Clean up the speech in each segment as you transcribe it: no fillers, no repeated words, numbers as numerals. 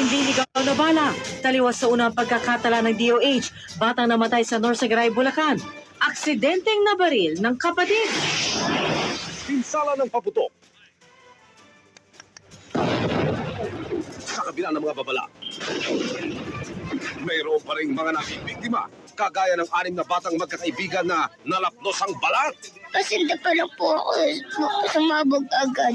Matinding ligaw na bala. Taliwas sa unang pagkakatala ng DOH. Batang namatay sa Norsagaray, Bulacan. Aksidenteng nabaril ng kapatid. Pinsala ng paputok. Sa kabila ng mga babala, mayroon pa rin mga nabibiktima, kagaya ng 6 na batang magkakaibigan na nalapnos ang balat. Kasi hindi pa lang po ako sumabog agad.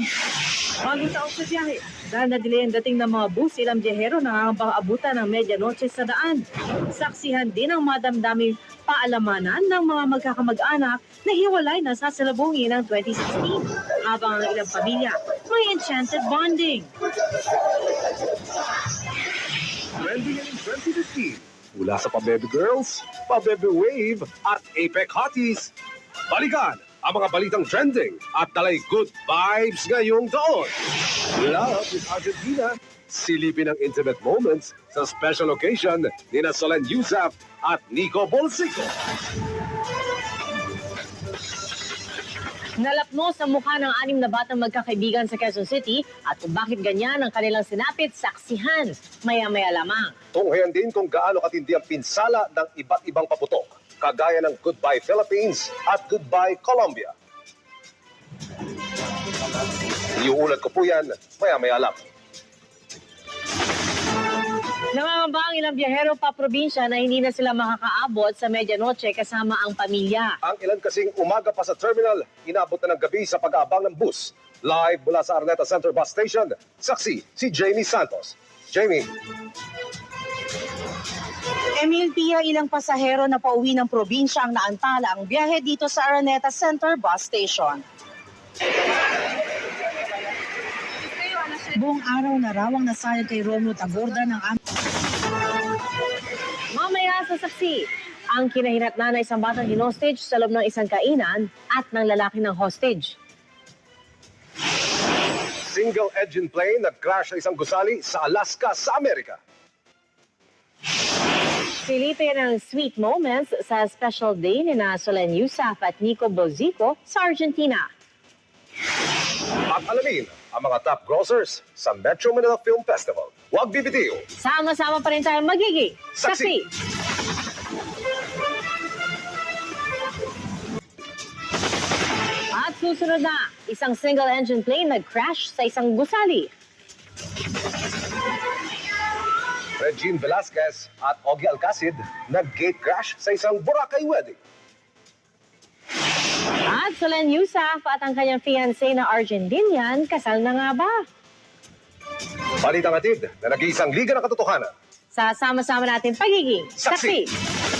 Bagong taong sa biyahe. Dahil na-delay ang dating ng mga bus, ilang biyahero nangangambang abutan ng medianoche sa daan. Saksihan din ang madamdaming paalamanan ng mga magkakamag-anak na hiwalay na sa salubungin ng 2016. Habang ang ilang pamilya may enchanted bonding. Trending in 2015, mula sa pa-baby girls, pa-baby wave at APEC hotties. Balikan ang mga balitang trending at talay good vibes ngayong taon. Love with Argentina. Silipin ang intimate moments sa special occasion ni Solen Yusaf at Nico Bolsico. Nalapnos ang mukha ng 6 na batang magkakaibigan sa Quezon City at kung bakit ganyan ang kanilang sinapit, saksihan. Maya-maya lamang. Tunghayan din kung gaano katindi ang pinsala ng iba't ibang paputok, kagaya ng Goodbye Philippines at Goodbye Colombia. Iuulat ko po yan, maya-maya lang. Nangangamba ang ilang biyahero pa probinsya na hindi na sila makakaabot sa medianoche kasama ang pamilya. Ang ilan kasing umaga pa sa terminal, inabot na ng gabi sa pag-aabang ng bus. Live mula sa Araneta Center Bus Station, saksi si Jamie Santos. Jamie. Emil Pia, ilang pasahero na pauwi ng probinsya ang naantala ang biyahe dito sa Araneta Center Bus Station. Buong araw na raw ang nasayad kay Romulo Tagorda ng Mamaya sa saksi, ang kinahirat na isang batang hinostage sa loob ng isang kainan at ng lalaki ng hostage. Single-engine plane nag-crash sa isang gusali sa Alaska sa Amerika. Silipin ang sweet moments sa special day ni Solen Yusaf at Nico Bolsico sa Argentina. At alamin ang mga top grossers sa Metro Manila Film Festival. Huwag bibitiw. Sama-sama pa rin tayo magiging saksi. At susunod na, isang single-engine plane nag-crash sa isang gusali. Regine Velasquez at Ogie Alcacid nag-gate crash sa isang Boracay wedding. At Solen Yusaf at ang kanyang fiancé na Argentinian, kasal na nga ba? Balitang atid na nag-iisang liga ng katotohanan. Sa sama-sama natin pagiging Saksi. saksi.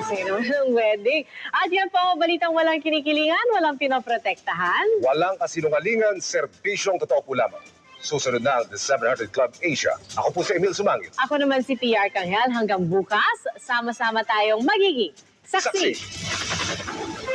Sino ng wedding? At yan po, balitang walang kinikilingan, walang pinoprotektahan. Walang kasinungalingan, serbisyong totoo po lamang. Susunod na ang The 700 Club Asia. Ako po si Emil Sumangit. Ako naman si PR Kanghel. Hanggang bukas, sama-sama tayong magiging saksi. Saksi.